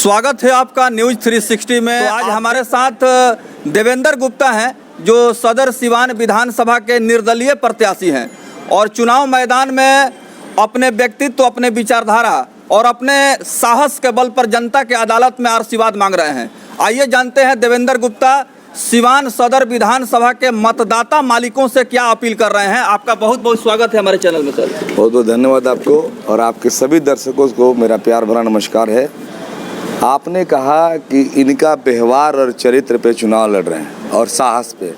स्वागत है आपका न्यूज 360 में। तो आज हमारे साथ देवेंद्र गुप्ता हैं जो सदर सिवान विधानसभा के निर्दलीय प्रत्याशी हैं और चुनाव मैदान में अपने व्यक्तित्व, अपने विचारधारा और अपने साहस के बल पर जनता के अदालत में आशीर्वाद मांग रहे हैं। आइए जानते हैं देवेंद्र गुप्ता सिवान सदर विधानसभा के मतदाता मालिकों से क्या अपील कर रहे हैं। आपका बहुत बहुत स्वागत है हमारे चैनल में सर। बहुत बहुत धन्यवाद आपको और आपके सभी दर्शकों को मेरा प्यार भरा नमस्कार है। आपने कहा कि इनका व्यवहार और चरित्र पे चुनाव लड़ रहे हैं और साहस पे।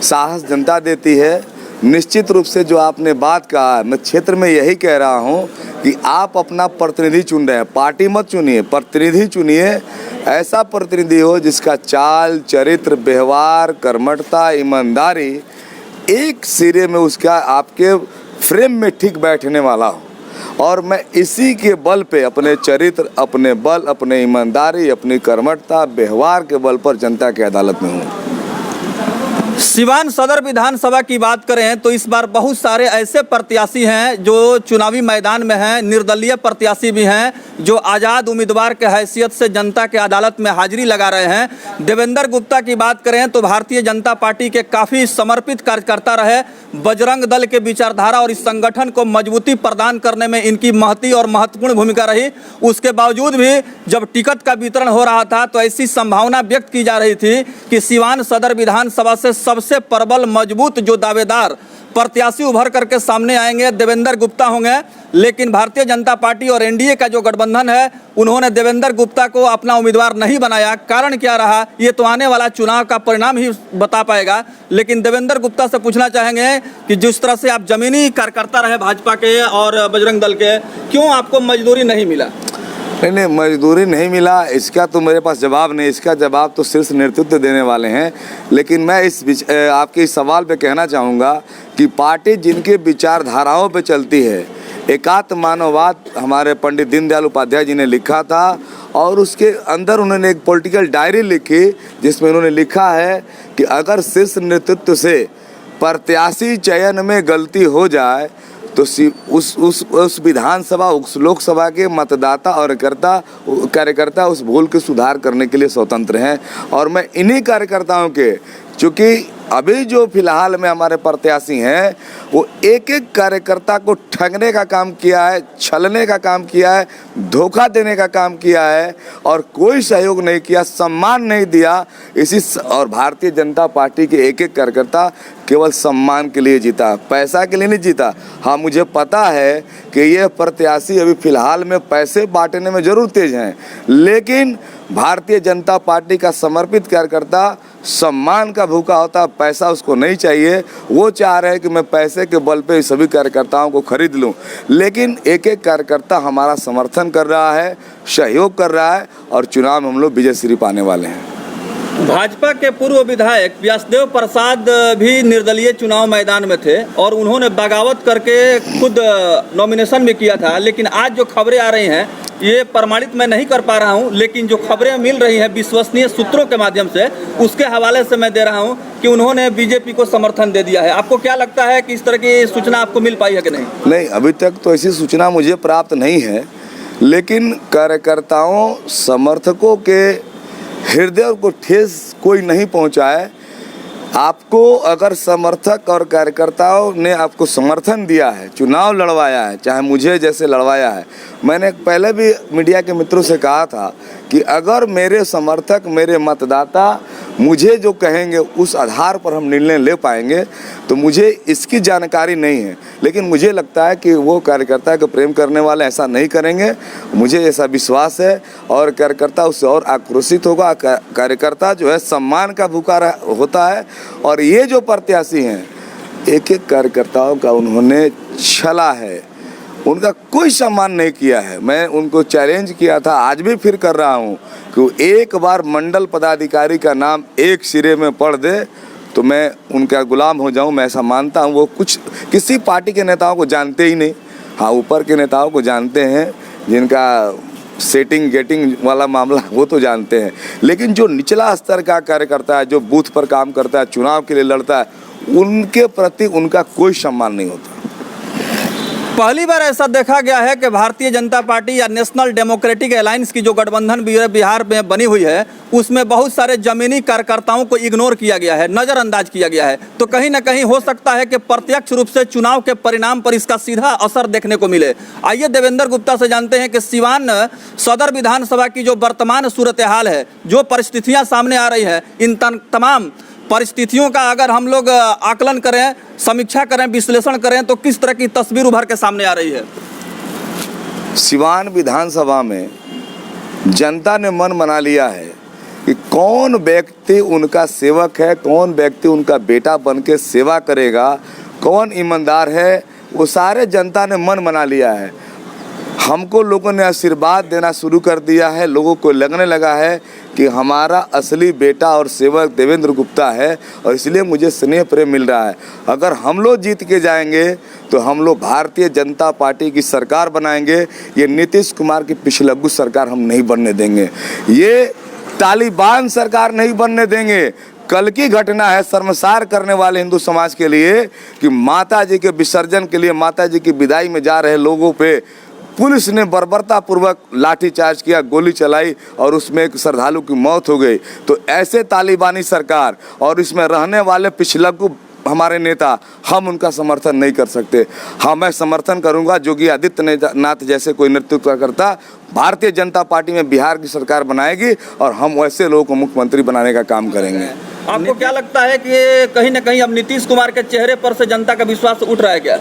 साहस जनता देती है। निश्चित रूप से जो आपने बात कहा, मैं क्षेत्र में यही कह रहा हूँ कि आप अपना प्रतिनिधि चुन रहे हैं। पार्टी मत चुनिए, प्रतिनिधि चुनिए। ऐसा प्रतिनिधि हो जिसका चाल, चरित्र, व्यवहार, कर्मठता, ईमानदारी एक सिरे में उसका आपके फ्रेम में ठीक बैठने वाला हो। और मैं इसी के बल पे, अपने चरित्र, अपने बल, अपने ईमानदारी, अपनी कर्मठता, व्यवहार के बल पर जनता की अदालत में हूँ। सिवान सदर विधानसभा की बात करें तो इस बार बहुत सारे ऐसे प्रत्याशी हैं जो चुनावी मैदान में हैं, निर्दलीय प्रत्याशी भी हैं जो आज़ाद उम्मीदवार के हैसियत से जनता के अदालत में हाजिरी लगा रहे हैं। देवेंद्र गुप्ता की बात करें तो भारतीय जनता पार्टी के काफ़ी समर्पित कार्यकर्ता रहे। बजरंग दल के विचारधारा और इस संगठन को मजबूती प्रदान करने में इनकी महती और महत्वपूर्ण भूमिका रही। उसके बावजूद भी जब टिकट का वितरण हो रहा था तो ऐसी संभावना व्यक्त की जा रही थी कि सिवान सदर विधानसभा से सबसे प्रबल, मजबूत जो दावेदार प्रत्याशी उभर करके सामने आएंगे देवेंद्र गुप्ता होंगे। लेकिन भारतीय जनता पार्टी और एनडीए का जो गठबंधन है उन्होंने देवेंद्र गुप्ता को अपना उम्मीदवार नहीं बनाया। कारण क्या रहा ये तो आने वाला चुनाव का परिणाम ही बता पाएगा। लेकिन देवेंद्र गुप्ता से पूछना चाहेंगे कि जिस तरह से आप जमीनी कार्यकर्ता रहे भाजपा के और बजरंग दल के, क्यों आपको मजदूरी नहीं मिला? नहीं, मजदूरी नहीं मिला इसका तो मेरे पास जवाब नहीं। इसका जवाब तो शीर्ष नेतृत्व देने वाले हैं। लेकिन मैं आपके इस सवाल पे कहना चाहूँगा कि पार्टी जिनके विचारधाराओं पे चलती है, एकात्म मानववाद हमारे पंडित दीनदयाल उपाध्याय जी ने लिखा था और उसके अंदर उन्होंने एक पॉलिटिकल डायरी लिखी जिसमें उन्होंने लिखा है कि अगर शीर्ष नेतृत्व से प्रत्याशी चयन में गलती हो जाए तो उस विधानसभा, उस लोकसभा के मतदाता और कार्यकर्ता उस भूल के सुधार करने के लिए स्वतंत्र हैं। और मैं इन्हीं कार्यकर्ताओं के, चूँकि अभी जो फिलहाल में हमारे प्रत्याशी हैं वो एक एक कार्यकर्ता को ठगने का काम किया है, छलने का काम किया है, धोखा देने का काम किया है और कोई सहयोग नहीं किया, सम्मान नहीं दिया। और भारतीय जनता पार्टी के एक एक कार्यकर्ता केवल सम्मान के लिए जीता, पैसा के लिए नहीं जीता। हाँ, मुझे पता है कि ये प्रत्याशी अभी फ़िलहाल में पैसे बांटने में ज़रूर तेज हैं, लेकिन भारतीय जनता पार्टी का समर्पित कार्यकर्ता सम्मान का भूखा होता, पैसा उसको नहीं चाहिए। वो चाह रहे हैं कि मैं पैसे के बल पे सभी कार्यकर्ताओं को खरीद लूं। लेकिन एक एक कार्यकर्ता हमारा समर्थन कर रहा है, सहयोग कर रहा है और चुनाव में हम लोग विजय श्री पाने वाले हैं। भाजपा के पूर्व विधायक व्यासदेव प्रसाद भी निर्दलीय चुनाव मैदान में थे और उन्होंने बगावत करके खुद नॉमिनेशन भी किया था। लेकिन आज जो खबरें आ रही हैं, ये प्रमाणित मैं नहीं कर पा रहा हूं, लेकिन जो खबरें मिल रही हैं विश्वसनीय सूत्रों के माध्यम से, उसके हवाले से मैं दे रहा हूं कि उन्होंने बीजेपी को समर्थन दे दिया है। आपको क्या लगता है कि इस तरह की सूचना आपको मिल पाई है कि नहीं? नहीं, अभी तक तो ऐसी सूचना मुझे प्राप्त नहीं है। लेकिन कार्यकर्ताओं, समर्थकों के हृदय को ठेस कोई नहीं पहुंचा है। आपको अगर समर्थक और कार्यकर्ताओं ने आपको समर्थन दिया है, चुनाव लड़वाया है, चाहे मुझे जैसे लड़वाया है, मैंने पहले भी मीडिया के मित्रों से कहा था कि अगर मेरे समर्थक, मेरे मतदाता मुझे जो कहेंगे उस आधार पर हम निर्णय ले पाएंगे। तो मुझे इसकी जानकारी नहीं है, लेकिन मुझे लगता है कि वो कार्यकर्ता को प्रेम करने वाले ऐसा नहीं करेंगे। मुझे ऐसा विश्वास है और कार्यकर्ता उससे और आक्रोशित होगा। कार्यकर्ता जो है सम्मान का भूखा होता है और ये जो प्रत्याशी हैं, एक एक कार्यकर्ताओं का उन्होंने छला है, उनका कोई सम्मान नहीं किया है। मैं उनको चैलेंज किया था, आज भी फिर कर रहा हूँ कि एक बार मंडल पदाधिकारी का नाम एक सिरे में पढ़ दे तो मैं उनका गुलाम हो जाऊँ। मैं ऐसा मानता हूँ। वो किसी पार्टी के नेताओं को जानते ही नहीं। हाँ, ऊपर के नेताओं को जानते हैं, जिनका सेटिंग गेटिंग वाला मामला वो तो जानते हैं, लेकिन जो निचला स्तर का कार्यकर्ता है, जो बूथ पर काम करता है, चुनाव के लिए लड़ता है, उनके प्रति उनका कोई सम्मान नहीं होता। पहली बार ऐसा देखा गया है कि भारतीय जनता पार्टी या नेशनल डेमोक्रेटिक अलायंस की जो गठबंधन बिहार में बनी हुई है उसमें बहुत सारे जमीनी कार्यकर्ताओं को इग्नोर किया गया है, नज़रअंदाज किया गया है। तो कहीं ना कहीं हो सकता है कि प्रत्यक्ष रूप से चुनाव के परिणाम पर इसका सीधा असर देखने को मिले। आइए देवेंद्र गुप्ता से जानते हैं कि सिवान सदर विधानसभा की जो वर्तमान सूरत हाल है, जो परिस्थितियाँ सामने आ रही है, इन तमाम परिस्थितियों का अगर हम लोग आकलन करें, समीक्षा करें, विश्लेषण करें तो किस तरह की तस्वीर उभर के सामने आ रही है? सिवान विधानसभा में जनता ने मन बना लिया है कि कौन व्यक्ति उनका सेवक है, कौन व्यक्ति उनका बेटा बन के सेवा करेगा, कौन ईमानदार है, वो सारे जनता ने मन बना लिया है। हमको लोगों ने आशीर्वाद देना शुरू कर दिया है। लोगों को लगने लगा है कि हमारा असली बेटा और सेवक देवेंद्र गुप्ता है और इसलिए मुझे स्नेह प्रेम मिल रहा है। अगर हम लोग जीत के जाएंगे तो हम लोग भारतीय जनता पार्टी की सरकार बनाएंगे। ये नीतीश कुमार की पिछलग्गू सरकार हम नहीं बनने देंगे, ये तालिबान सरकार नहीं बनने देंगे। कल की घटना है शर्मसार करने वाले हिंदू समाज के लिए कि माता जी के विसर्जन के लिए, माता जी की विदाई में जा रहे लोगों पे पुलिस ने बर्बरतापूर्वक लाठीचार्ज किया, गोली चलाई और उसमें एक श्रद्धालु की मौत हो गई। तो ऐसे तालिबानी सरकार और इसमें रहने वाले पिछलग्गू हमारे नेता, हम उनका समर्थन नहीं कर सकते। हाँ, मैं समर्थन करूंगा योगी आदित्यनाथ जैसे कोई नेतृत्व करता भारतीय जनता पार्टी में बिहार की सरकार बनाएगी और हम वैसे लोगों को मुख्यमंत्री बनाने का काम करेंगे। आपको क्या लगता है कि कहीं ना कहीं अब नीतीश कुमार के चेहरे पर से जनता का विश्वास उठ रहा है क्या?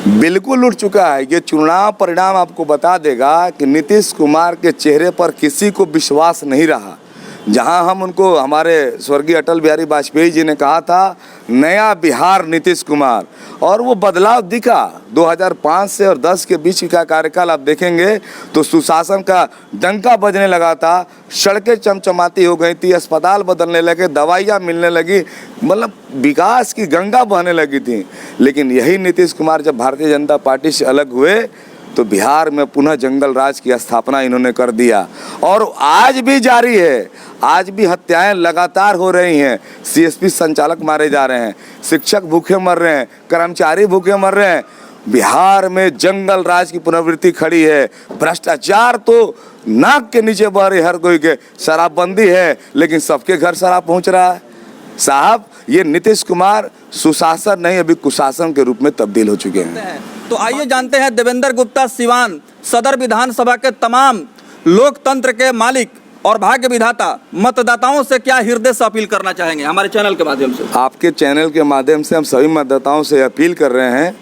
बिल्कुल उठ चुका है। ये चुनाव परिणाम आपको बता देगा कि नीतीश कुमार के चेहरे पर किसी को विश्वास नहीं रहा। जहां हम उनको, हमारे स्वर्गीय अटल बिहारी वाजपेयी जी ने कहा था नया बिहार नीतीश कुमार, और वो बदलाव दिखा। 2005 से और 10 के बीच का कार्यकाल आप देखेंगे तो सुशासन का डंका बजने लगा था, सड़कें चमचमाती हो गई थी, अस्पताल बदलने लगे, दवाइयाँ मिलने लगी, मतलब विकास की गंगा बहने लगी थी। लेकिन यही नीतीश कुमार जब भारतीय जनता पार्टी से अलग हुए तो बिहार में पुनः जंगल राज की स्थापना इन्होंने कर दिया और आज भी जारी है। आज भी हत्याएं लगातार हो रही हैं, सीएसपी संचालक मारे जा रहे हैं, शिक्षक भूखे मर रहे हैं, कर्मचारी भूखे मर रहे हैं। बिहार में जंगल राज की पुनरावृत्ति खड़ी है। भ्रष्टाचार तो नाक के नीचे बह रही हर कोई के। शराबबंदी है लेकिन सबके घर शराब पहुंच रहा है। साहब, ये नीतीश कुमार सुशासन नहीं, अभी कुशासन के रूप में तब्दील हो चुके हैं। तो आइए जानते हैं देवेंद्र गुप्ता सिवान सदर विधानसभा के तमाम लोकतंत्र के मालिक और भाग्य विधाता मतदाताओं से क्या हृदय से अपील करना चाहेंगे हमारे चैनल के माध्यम से? आपके चैनल के माध्यम से हम सभी मतदाताओं से अपील कर रहे हैं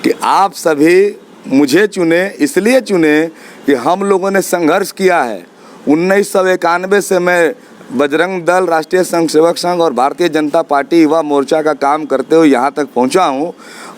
कि आप सभी मुझे चुने, इसलिए चुने कि हम लोगों ने संघर्ष किया है। 1991 से मैं बजरंग दल, राष्ट्रीय संघ सेवक संघ और भारतीय जनता पार्टी युवा मोर्चा का काम करते हुए यहाँ तक पहुँचा हूँ।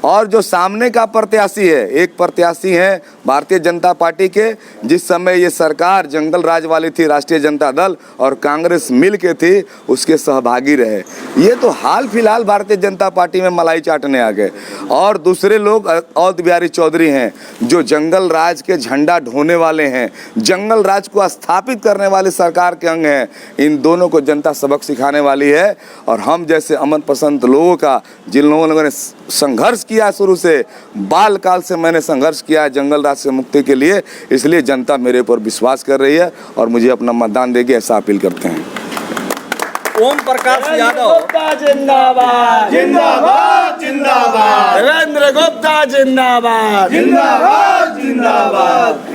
और जो सामने का प्रत्याशी है, एक प्रत्याशी है भारतीय जनता पार्टी के, जिस समय ये सरकार जंगल राज वाली थी, राष्ट्रीय जनता दल और कांग्रेस मिल के थी, उसके सहभागी रहे। ये तो हाल फिलहाल भारतीय जनता पार्टी में मलाई चाटने आ गए। और दूसरे लोग अवध बिहारी चौधरी हैं जो जंगल राज के झंडा ढोने वाले हैं, जंगल राज को स्थापित करने वाली सरकार के अंग हैं। इन दोनों को जनता सबक सिखाने वाली है। और हम जैसे अमन पसंद लोगों का, जिन लोगों ने संघर्ष किया शुरू से, बाल काल से मैंने संघर्ष किया है जंगल राज से मुक्ति के लिए, इसलिए जनता मेरे ऊपर विश्वास कर रही है और मुझे अपना मतदान देगी, ऐसा अपील करते हैं। ओम प्रकाश यादव जिंदाबाद जिंदाबाद जिंदाबाद, देवेंद्र गुप्ता जिंदाबाद जिंदाबाद जिंदाबाद।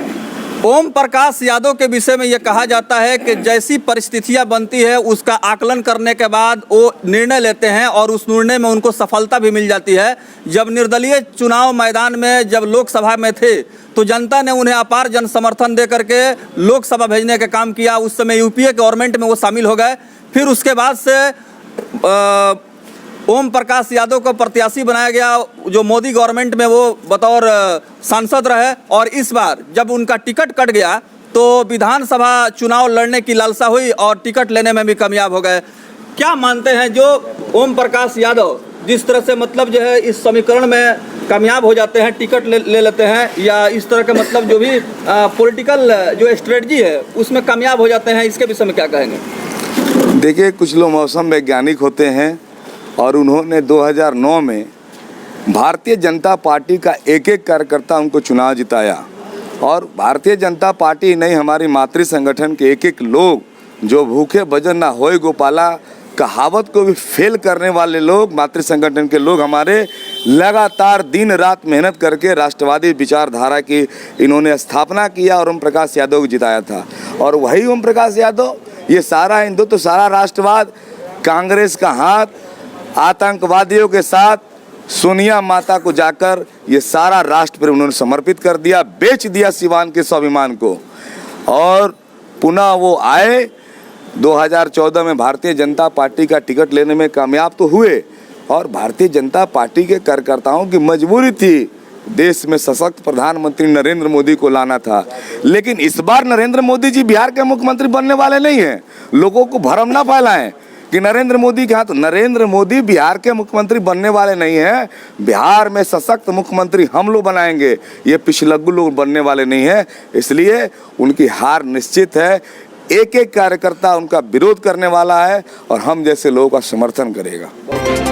ओम प्रकाश यादव के विषय में यह कहा जाता है कि जैसी परिस्थितियां बनती है उसका आकलन करने के बाद वो निर्णय लेते हैं और उस निर्णय में उनको सफलता भी मिल जाती है। जब निर्दलीय चुनाव मैदान में जब लोकसभा में थे तो जनता ने उन्हें अपार जन समर्थन दे करके लोकसभा भेजने का काम किया। उस समय यूपीए गवर्नमेंट में वो शामिल हो गए। फिर उसके बाद से ओम प्रकाश यादव को प्रत्याशी बनाया गया, जो मोदी गवर्नमेंट में वो बतौर सांसद रहे। और इस बार जब उनका टिकट कट गया तो विधानसभा चुनाव लड़ने की लालसा हुई और टिकट लेने में भी कामयाब हो गए। क्या मानते हैं जो ओम प्रकाश यादव जिस तरह से मतलब जो है इस समीकरण में कामयाब हो जाते हैं, टिकट ले लेते हैं, या इस तरह के मतलब जो भी पॉलिटिकल जो स्ट्रेटजी है उसमें कामयाब हो जाते हैं, इसके विषय में क्या कहेंगे? देखिए, कुछ लोग मौसम वैज्ञानिक होते हैं और उन्होंने 2009 में भारतीय जनता पार्टी का एक एक कार्यकर्ता उनको चुनाव जिताया, और भारतीय जनता पार्टी नहीं, हमारी मातृ संगठन के एक एक लोग, जो भूखे भजन ना होए गोपाला कहावत को भी फेल करने वाले लोग, मातृ संगठन के लोग हमारे लगातार दिन रात मेहनत करके राष्ट्रवादी विचारधारा की इन्होंने स्थापना किया और ओम प्रकाश यादव को जिताया था। और वही ओम प्रकाश यादव, ये सारा हिंदुत्व, तो सारा राष्ट्रवाद, कांग्रेस का हाथ, आतंकवादियों के साथ सोनिया माता को जाकर ये सारा राष्ट्र पर उन्होंने समर्पित कर दिया, बेच दिया सिवान के स्वाभिमान को। और पुनः वो आए 2014 में भारतीय जनता पार्टी का टिकट लेने में कामयाब तो हुए, और भारतीय जनता पार्टी के कार्यकर्ताओं की मजबूरी थी, देश में सशक्त प्रधानमंत्री नरेंद्र मोदी को लाना था। लेकिन इस बार नरेंद्र मोदी जी बिहार के मुख्यमंत्री बनने वाले नहीं हैं। लोगों को भ्रम ना फैलाएं कि नरेंद्र मोदी के हाथ, नरेंद्र मोदी बिहार के मुख्यमंत्री बनने वाले नहीं हैं। बिहार में सशक्त मुख्यमंत्री हम लोग बनाएंगे, ये पिछलग्गू लोग बनने वाले नहीं हैं। इसलिए उनकी हार निश्चित है। एक एक कार्यकर्ता उनका विरोध करने वाला है और हम जैसे लोगों का समर्थन करेगा।